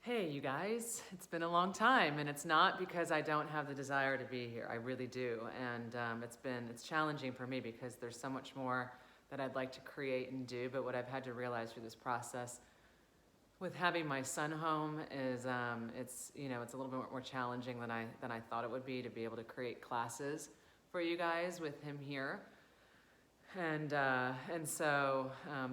Hey, you guys, it's been a long time, and it's not because I don't have the desire to be here. I really do, and it's challenging for me because there's so much more that I'd like to create and do. But what I've had to realize through this process with having my son home is it's a little bit more challenging than I thought it would be to be able to create classes for you guys with him here.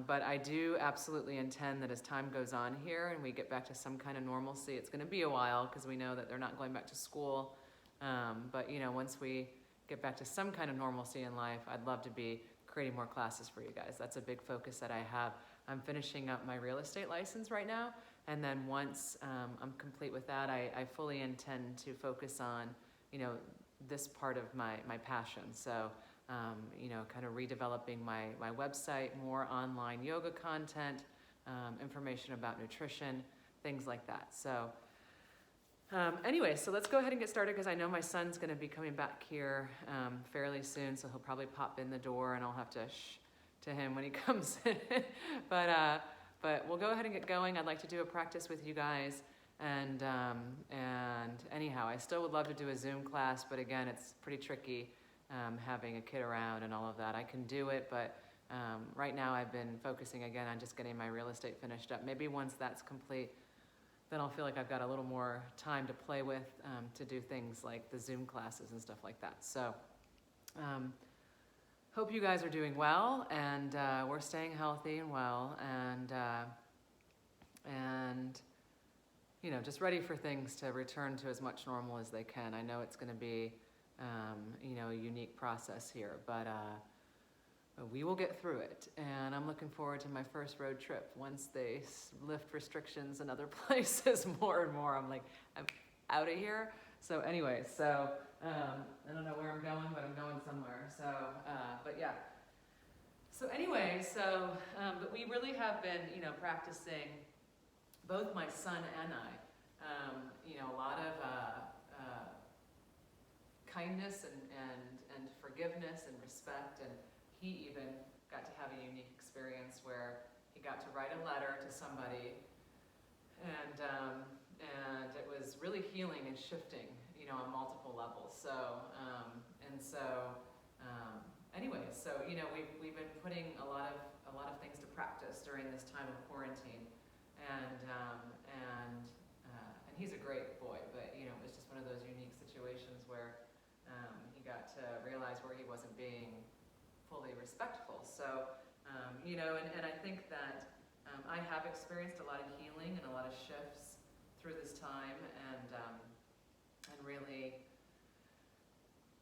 But I do absolutely intend that as time goes on here and we get back to some kind of normalcy, it's going to be a while because we know that they're not going back to school. But once we get back to some kind of normalcy in life, I'd love to be creating more classes for you guys. That's a big focus that I have. I'm finishing up my real estate license right now, and then once I'm complete with that, I fully intend to focus on this part of my passion. So. Kind of redeveloping my website, more online yoga content, information about nutrition, things like that. So anyway, so let's go ahead and get started because I know my son's going to be coming back here fairly soon, so he'll probably pop in the door and I'll have to shh to him when he comes in. But we'll go ahead and get going. I'd like to do a practice with you guys. And anyhow, I still would love to do a Zoom class, but again, it's pretty tricky. Having a kid around and all of that. I can do it, but right now I've been focusing again on just getting my real estate finished up. Maybe once that's complete, then I'll feel like I've got a little more time to play with, to do things like the Zoom classes and stuff like that. So hope you guys are doing well, and we're staying healthy and well, and just ready for things to return to as much normal as they can. I know it's going to be a unique process here, but we will get through it. And I'm looking forward to my first road trip. Once they lift restrictions in other places more and more, I'm like, I'm out of here. So anyway, I don't know where I'm going, but I'm going somewhere. But yeah. So anyway, but we really have been, practicing, both my son and I, a lot of kindness and forgiveness and respect, and he even got to have a unique experience where he got to write a letter to somebody, and it was really healing and shifting, on multiple levels. We've been putting a lot of things to practice during this time of quarantine, and he's a great boy, but it was just one of those unique situations where he got to realize where he wasn't being fully respectful. So, and I think that I have experienced a lot of healing and a lot of shifts through this time, and really,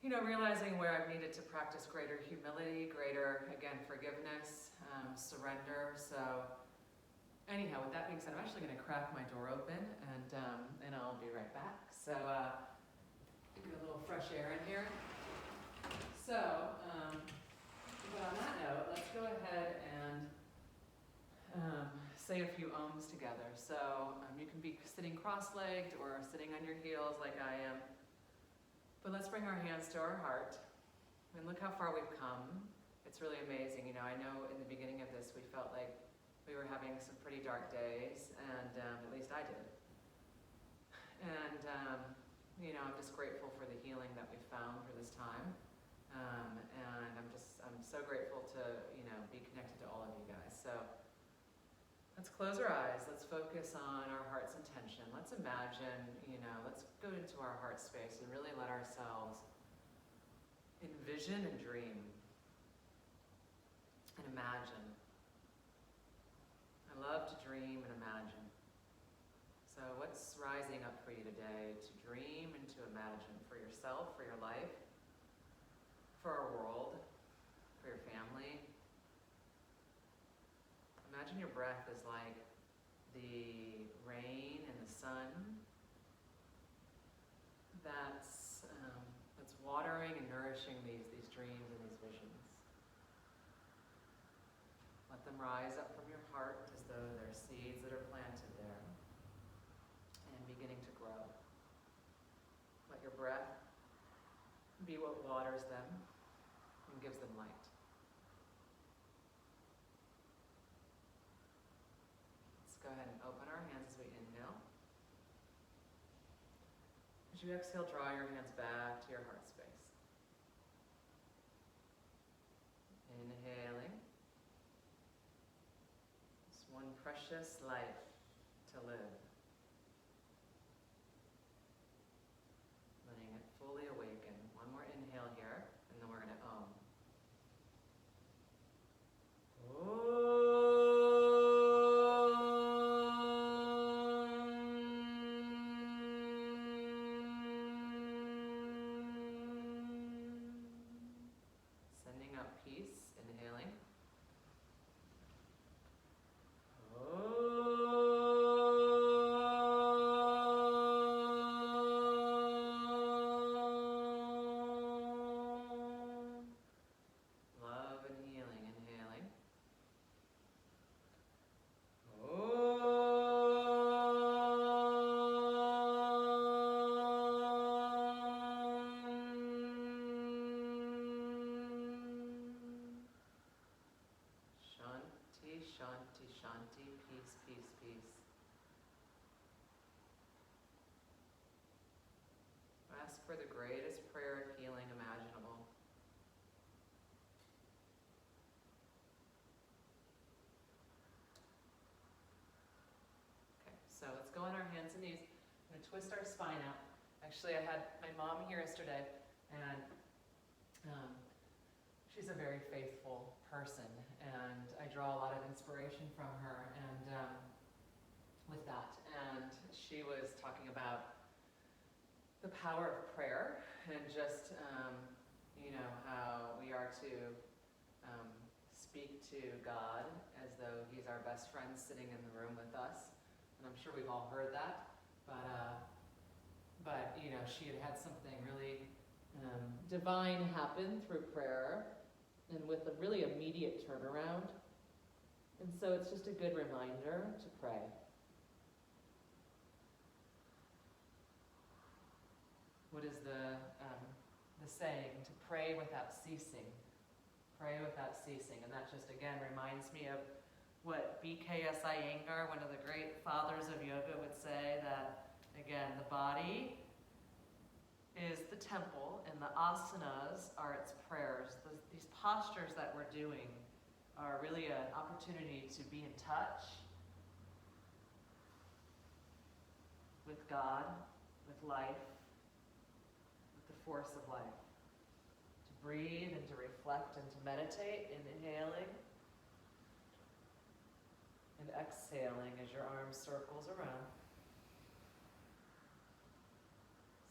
realizing where I've needed to practice greater humility, greater, again, forgiveness, surrender. So, anyhow, with that being said, I'm actually going to crack my door open, and I'll be right back. So, get a little fresh air in here. So, but on that note, let's go ahead and say a few ohms together. So you can be sitting cross-legged or sitting on your heels like I am. But let's bring our hands to our heart and look how far we've come. It's really amazing. I know in the beginning of this we felt like we were having some pretty dark days, and at least I did. And I'm just grateful for the healing that we found for this time. And I'm so grateful to, be connected to all of you guys. So let's close our eyes. Let's focus on our heart's intention. Let's imagine, let's go into our heart space and really let ourselves envision and dream and imagine. I love to dream and imagine. So what's rising up for you today to dream and to imagine for yourself, for your life, for our world, for your family? Imagine your breath is like the rain and the sun that's watering and nourishing these dreams and these visions. Let them rise up from your heart as though they're seeds that are planted there and beginning to grow. Let your breath be what waters them and gives them light. Let's go ahead and open our hands as we inhale. As you exhale, draw your hands back to your heart space. Inhaling. It's one precious life to live. Letting it fully awaken. One more inhale here, and then we're going to Om. Sending out peace, inhaling. Love and healing, inhaling. Shanti, shanti, shanti, peace, peace, peace. Ask for the greatest prayer of healing imaginable. Okay, so let's go on our hands and knees. I'm going to twist our spine out. Actually, I had my mom here yesterday, and she's a very faithful person, and I draw a lot of inspiration from her, and with that. And she was talking about the power of prayer, and just, how we are to speak to God as though He's our best friend sitting in the room with us. And I'm sure we've all heard that, but she had something really divine happen through prayer, and with a really immediate turnaround. And so it's just a good reminder to pray. What is the saying? To pray without ceasing. Pray without ceasing. And that just, again, reminds me of what BKS Iyengar, one of the great fathers of yoga, would say, that, again, the body is the temple, and the asanas are its prayers. These postures that we're doing are really an opportunity to be in touch with God, with life, with the force of life. To breathe and to reflect and to meditate, inhaling and exhaling as your arm circles around.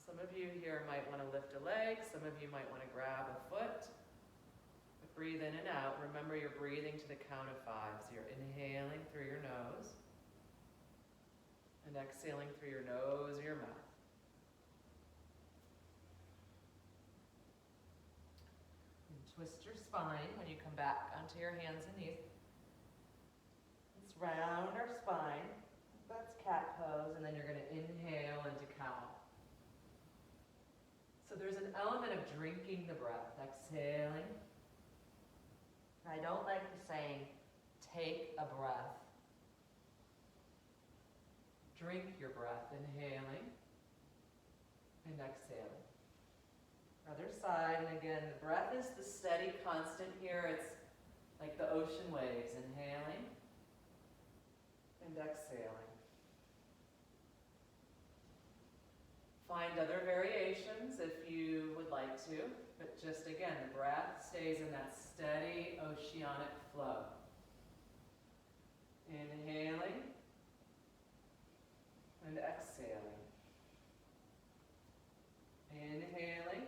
Some of you here might want to lift a leg, some of you might want to grab a foot. But breathe in and out. Remember, you're breathing to the count of 5. So you're inhaling through your nose and exhaling through your nose or your mouth. And twist your spine when you come back onto your hands and knees. Let's round our spine. That's cat pose, and then you're going to inhale into cow. So there's an element of drinking the breath, exhaling. I don't like the saying, take a breath. Drink your breath, inhaling and exhaling. Other side, and again, the breath is the steady constant here. It's like the ocean waves, inhaling and exhaling. Find other variations if you would like to, but just again, the breath stays in that steady oceanic flow. Inhaling and exhaling. Inhaling,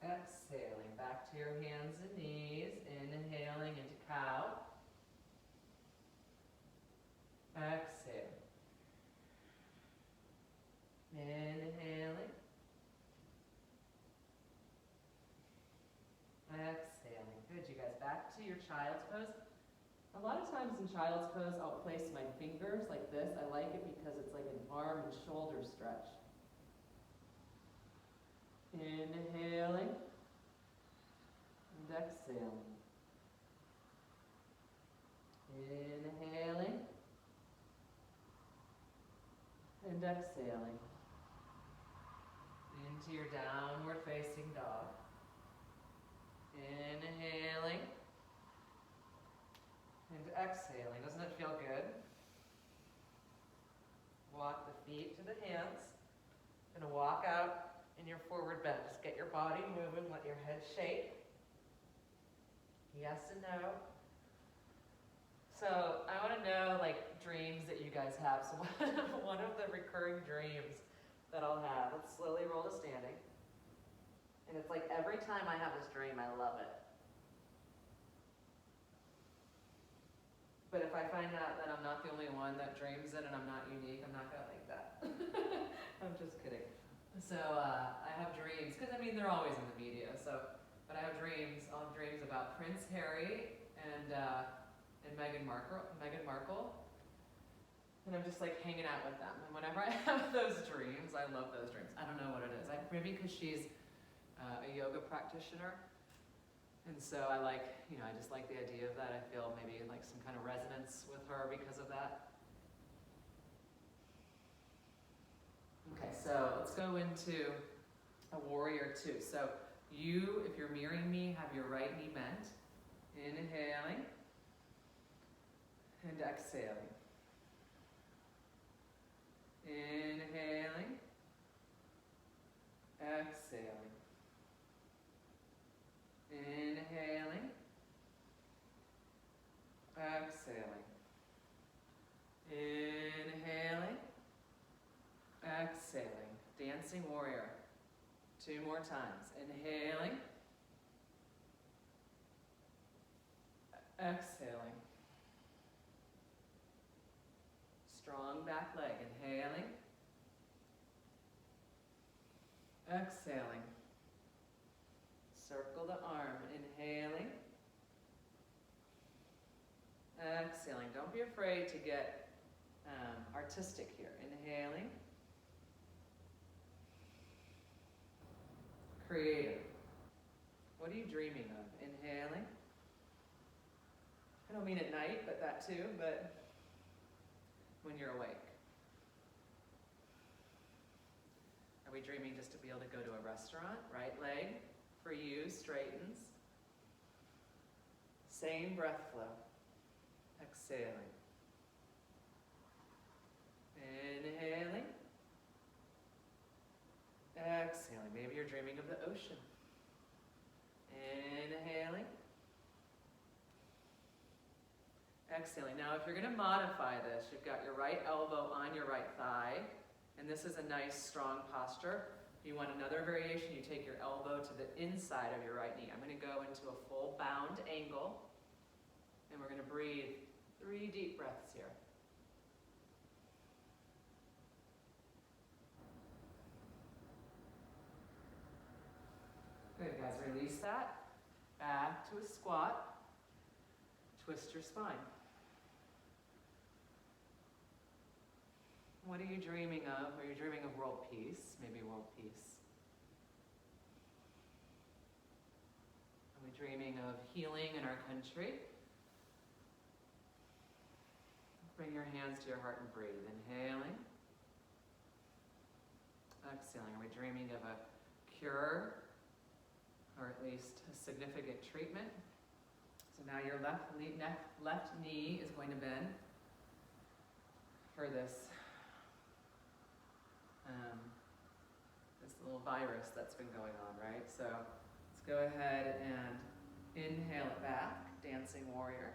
exhaling. Back to your hands and knees. Inhaling into cow. Exhaling. Inhaling. Exhaling. Good, you guys. Back to your child's pose. A lot of times in child's pose, I'll place my fingers like this. I like it because it's like an arm and shoulder stretch. Inhaling and exhaling. Inhaling and exhaling. into your downward facing dog. Inhaling and exhaling. Doesn't it feel good? Walk the feet to the hands. Gonna walk out in your forward bend. Just get your body moving, let your head shake. Yes and no. So I want to know like dreams that you guys have. So one of the recurring dreams that I'll have, let's slowly roll to standing. And it's like every time I have this dream, I love it. But if I find out that I'm not the only one that dreams it and I'm not unique, I'm not going to like that. I'm just kidding. So I have dreams, because I mean, they're always in the media. But I have dreams. I'll have dreams about Prince Harry and Meghan Markle. And I'm just like hanging out with them. And whenever I have those dreams, I love those dreams. I don't know what it is. Maybe because she's a yoga practitioner. And so I like, I just like the idea of that. I feel maybe like some kind of resonance with her because of that. Okay, so let's go into a warrior two. So you, if you're mirroring me, have your right knee bent. Inhaling and exhaling. Inhaling, exhaling. Inhaling, exhaling. Inhaling, exhaling. Dancing warrior. 2 more times. Inhaling, exhaling. Strong back leg. Inhaling, exhaling. Circle the arm. Inhaling, exhaling. Don't be afraid to get artistic here. Inhaling, creative. What are you dreaming of? Inhaling. I don't mean at night, but that too, but when you're awake. Are we dreaming just to be able to go to a restaurant? Right leg for you straightens. Same breath flow. Exhaling. Inhaling. Exhaling. Maybe you're dreaming of the ocean. Inhaling. Exhaling. Now, if you're going to modify this, you've got your right elbow on your right thigh, and this is a nice, strong posture. If you want another variation, you take your elbow to the inside of your right knee. I'm going to go into a full bound angle, and we're going to breathe 3 deep breaths here. Good, guys. Release that. Back to a squat. Twist your spine. What are you dreaming of? Are you dreaming of world peace? Maybe world peace. Are we dreaming of healing in our country? Bring your hands to your heart and breathe. Inhaling. Exhaling. Are we dreaming of a cure? Or at least a significant treatment? So now your left knee is going to bend for this little virus that's been going on, right? So let's go ahead and inhale it back, dancing warrior,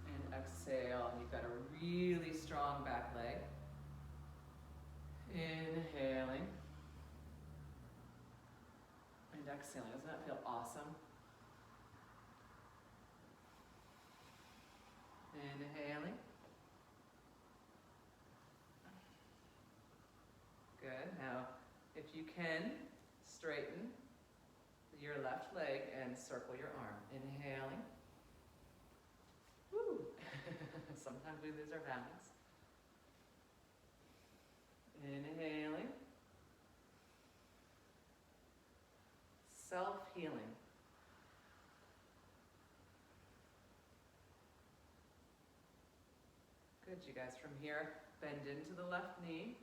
and exhale. You've got a really strong back leg. Inhaling and exhaling. Doesn't that feel awesome? Inhaling. Good. Now, if you can, straighten your left leg and circle your arm. Inhaling. Woo! Sometimes we lose our balance. Inhaling. Self-healing. Good, you guys. From here, bend into the left knee.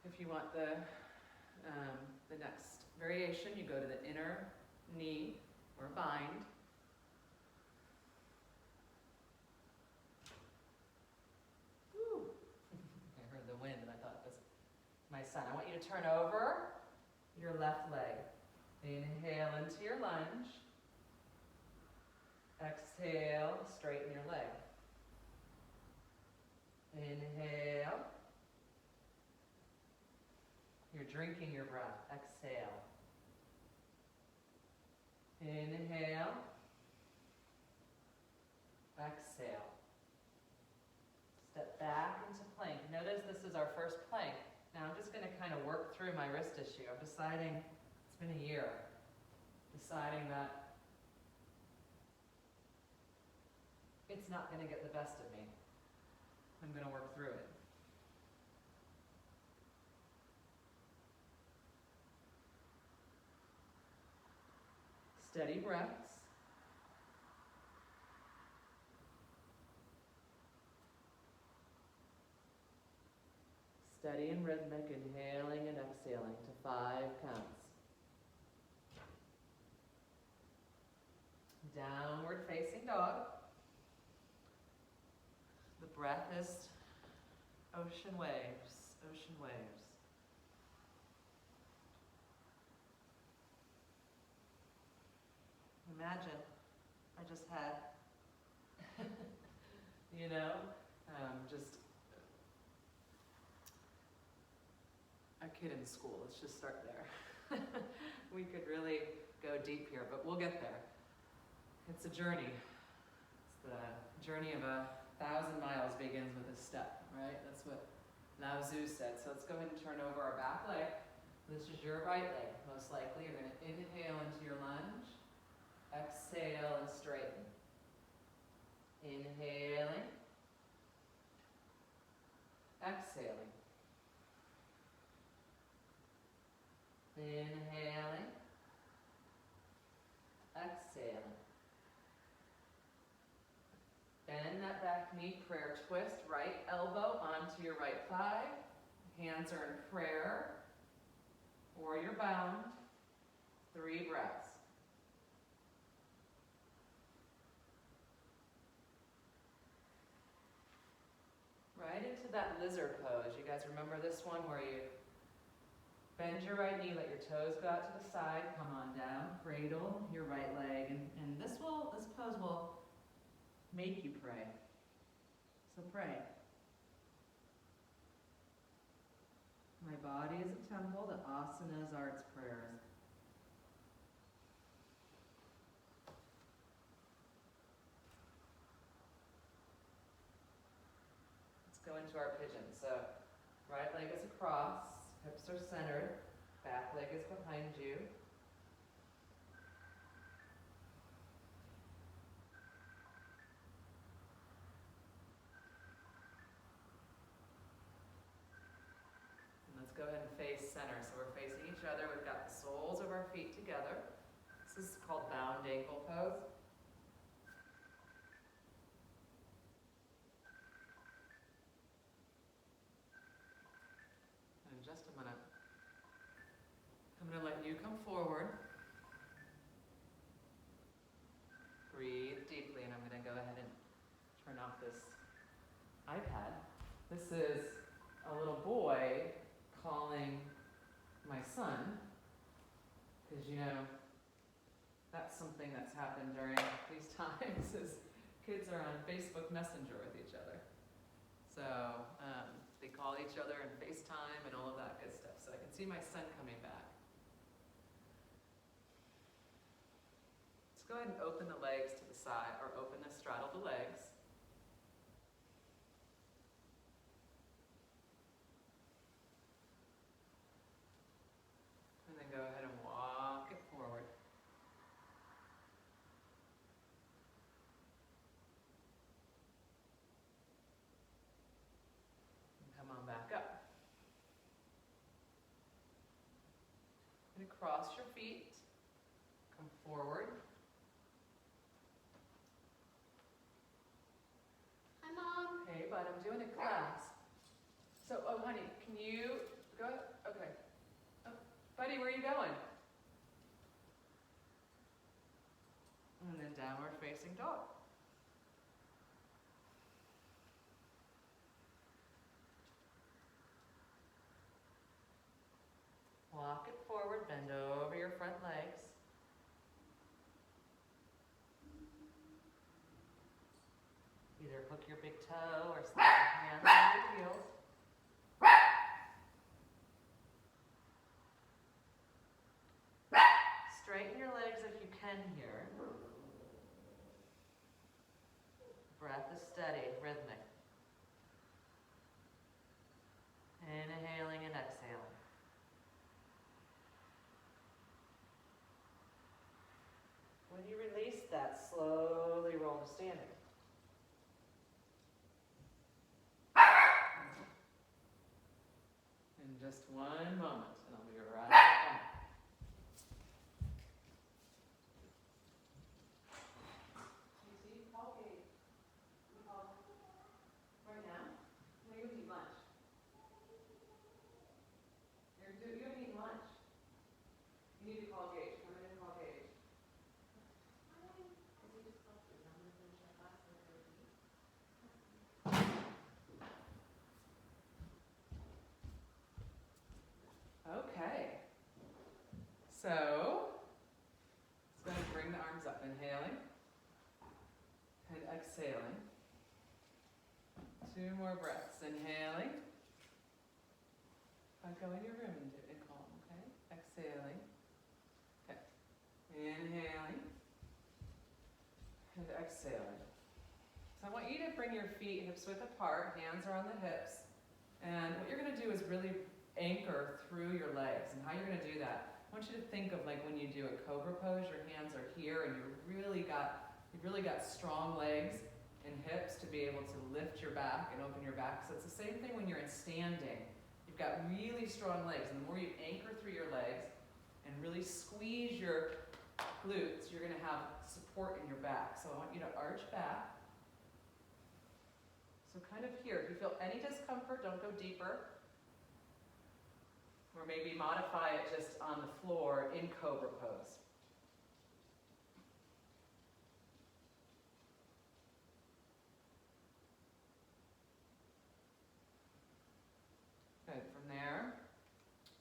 If you want the next variation, you go to the inner knee or bind. Woo. I heard the wind and I thought it was my son. I want you to turn over your left leg. Inhale into your lunge. Exhale, straighten your leg. Inhale. You're drinking your breath. Exhale. Inhale. Exhale. Step back into plank. Notice this is our first plank. Now I'm just going to kind of work through my wrist issue. I'm deciding, it's been a year, deciding that it's not going to get the best of me. I'm going to work through it. Steady breaths. Steady and rhythmic, inhaling and exhaling to 5 counts. Downward facing dog. The breath is ocean waves, ocean waves. Imagine, I just had, just a kid in school. Let's just start there. We could really go deep here, but we'll get there. It's a journey. It's the journey of 1,000 miles begins with a step, right? That's what Lao Tzu said. So let's go ahead and turn over our back leg. This is your right leg. Most likely you're going to inhale into your lunge. Exhale and straighten. Inhaling. Exhaling. Inhaling. Exhaling. Bend that back knee, prayer twist, right elbow onto your right thigh. Hands are in prayer. Warrior bound. 3 breaths. Right into that lizard pose. You guys remember this one where you bend your right knee, let your toes go out to the side, come on down, cradle your right leg, and this pose will make you pray. So pray. My body is a temple, the asanas are its prayers. Let's go into our pigeon. So right leg is across, hips are centered, back leg is behind you. And let's go ahead and face center. So we're facing each other. We've got the soles of our feet together. This is called bound ankle pose. And in just a minute, I'm going to let you come forward. Breathe deeply, and I'm going to go ahead and turn off this iPad. This is a little boy calling my son, because that's something that's happened during these times is kids are on Facebook Messenger with each other. So they call each other and FaceTime and all of that good stuff. So I can see my son coming back. Let's go ahead and open the legs to the side, or straddle the legs. And then go ahead and walk it forward. And come on back up. And cross your feet. Come forward. Hi, Mom. Hey, bud, I'm doing a class. So, oh, honey, can you go And then downward facing dog. Walk it forward, bend over your front legs. Either hook your big toe or slide your hands on your heels. Straighten your legs if you can here. Breath is steady, rhythmic. Inhaling and exhaling. When you release that, slowly roll to standing. In just one moment, and I'll be right back. Right now? No, you eat lunch. You haven't eaten lunch. You need to call Gage. Come in and call Gage. Okay. So, let's go ahead and bring the arms up. Inhaling and exhaling. 2 more breaths. Inhaling. Go in your room and calm, okay? Exhaling. Okay. Inhaling and exhaling. So I want you to bring your feet hips width apart, hands are on the hips. And what you're going to do is really anchor through your legs. And how you're going to do that, I want you to think of like when you do a cobra pose, your hands are here and you've really got strong legs and hips to be able to lift your back and open your back. So it's the same thing when you're in standing. You've got really strong legs, and the more you anchor through your legs and really squeeze your glutes, you're going to have support in your back. So I want you to arch back. So kind of here, if you feel any discomfort, don't go deeper. Or maybe modify it just on the floor in cobra pose. Good. From there,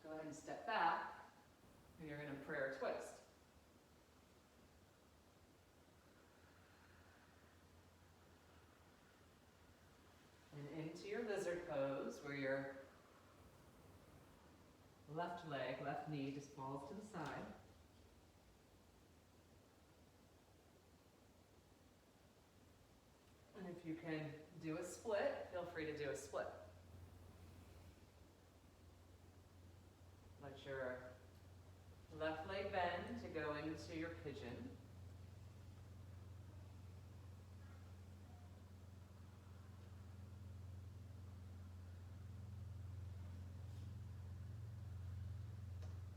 go ahead and step back, and you're going to prayer twist. And into your lizard pose, where your left leg, left knee just falls to the side. And if you can do a split, feel free to do a split. Let your left leg bend to go into your pigeon.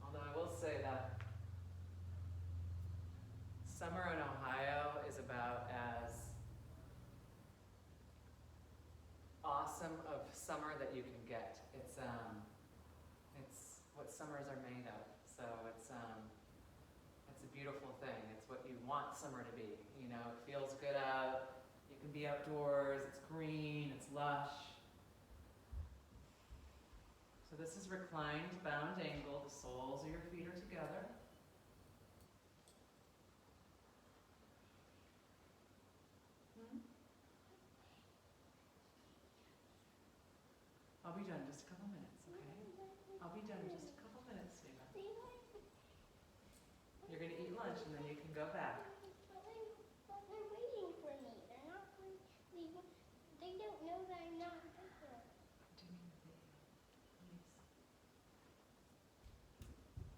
Although I will say that summer in Ohio is about as awesome of summer that you can get. It's what summers are made of. So it's a beautiful thing. It's what you want summer to be. You know, it feels good out. You can be outdoors. It's green. It's lush. So this is reclined, bound angle. The soles of your feet are together. I'll be done in just a couple minutes, okay? I'll be done in just a couple minutes, sweetheart. You're going to eat lunch and then you can go back. But they're waiting for me. They're not going to leave. They don't know that I'm not there. Do me a favor, please.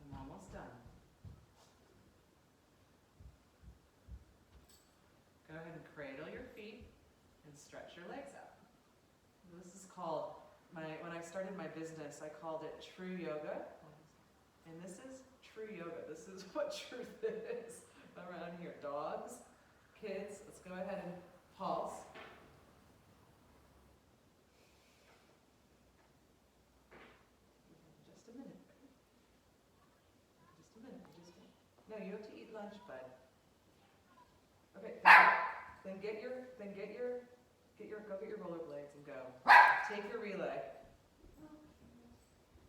I'm almost done. Go ahead and cradle your feet and stretch your legs out. This is called, when I started my business, I called it True Yoga. And this is true yoga. This is what truth is around here. Dogs, kids, let's go ahead and pulse. Just a minute. Just a minute. No, you have to eat lunch, bud. Okay, go get your rollerblades and go. Take your relay.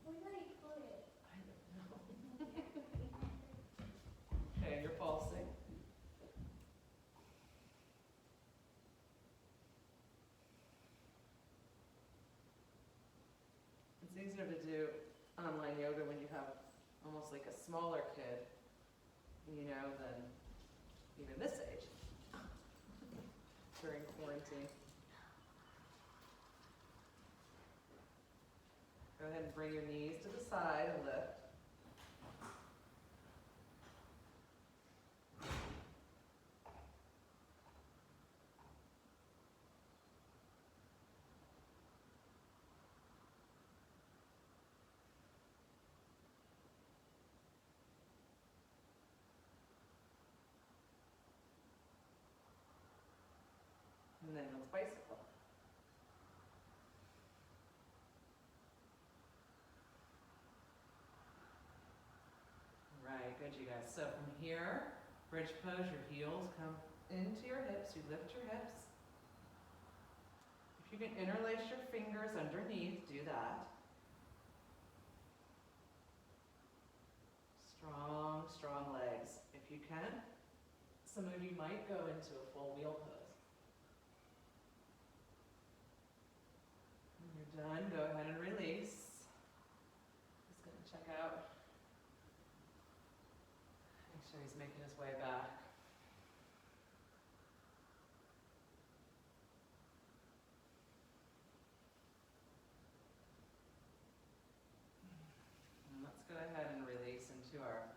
Where do I put it? I don't know. Okay, you're pulsing. It's easier to do online yoga when you have almost like a smaller kid, you know, than even this age during quarantine. Go ahead and bring your knees to the side and lift. And then let's bicycle. Right, good you guys. So from here, bridge pose, your heels come into your hips, you lift your hips. If you can interlace your fingers underneath, do that. Strong, strong legs. If you can, some of you might go into a full wheel pose. When you're done, go ahead and release. Just going to check out. Make sure he's making his way back. And let's go ahead and release into our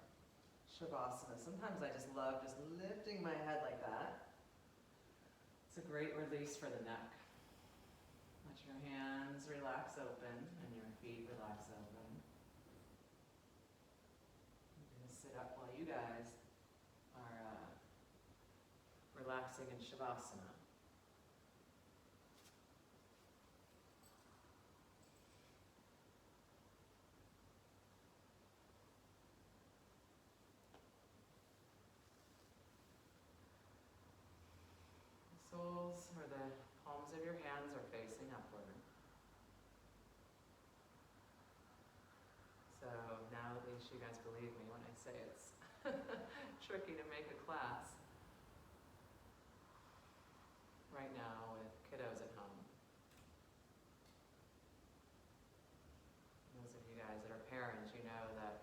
Shavasana. Sometimes I just love just lifting my head like that. It's a great release for the neck. Let your hands relax open and your feet relax open. I'm going to sit up while you guys are relaxing in Shavasana. The soles or the palms of your hands are facing upward. So now at least you guys believe me when I say it's tricky to make a class right now with kiddos at home. Those of you guys that are parents, you know that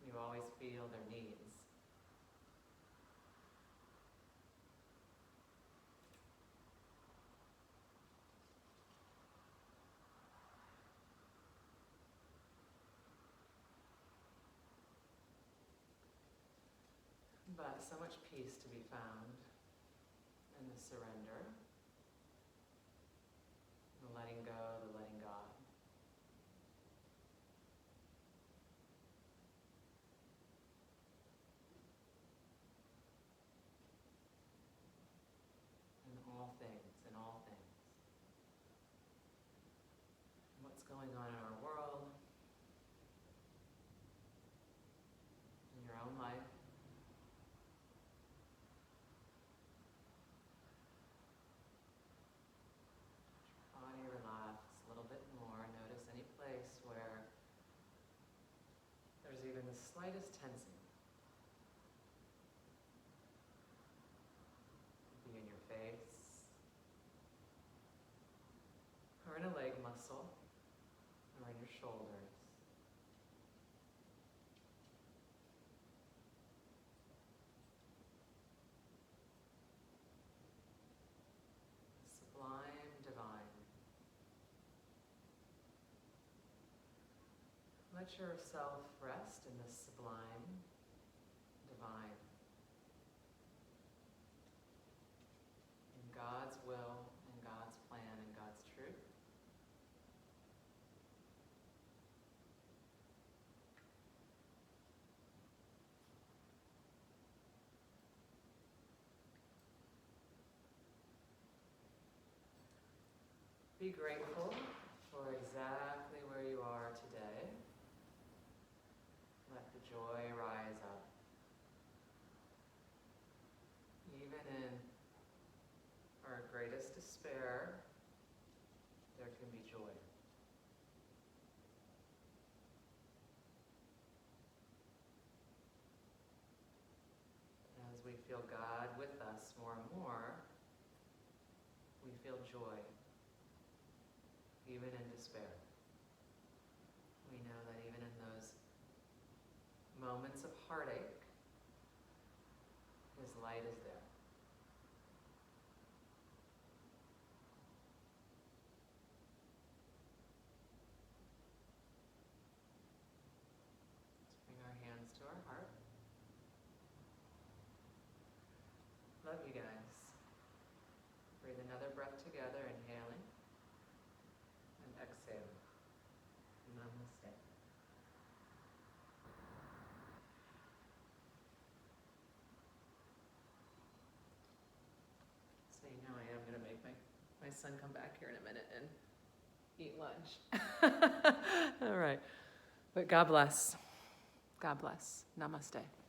you always feel their needs. But so much peace to be found in the surrender, the letting go, the letting God. In all things, in all things. What's going on in our world, in your own life. Body relax a little bit more. Notice any place where there's even the slightest tensing. Could be in your face, or in a leg muscle, or in your shoulders. Sublime, divine. Let yourself rest in this sublime, divine. In God's will, in God's plan, in God's truth. Be grateful for exactly where you are today. Let the joy rise up. feel God with us more and more, we feel joy, even in despair. We know that even in those moments of heartache, His light is there. Let's bring our hands to our heart. Love you guys. Breathe another breath together, inhaling and exhaling. Namaste. So you know I am going to make my son come back here in a minute and eat lunch. All right. But God bless. God bless. Namaste.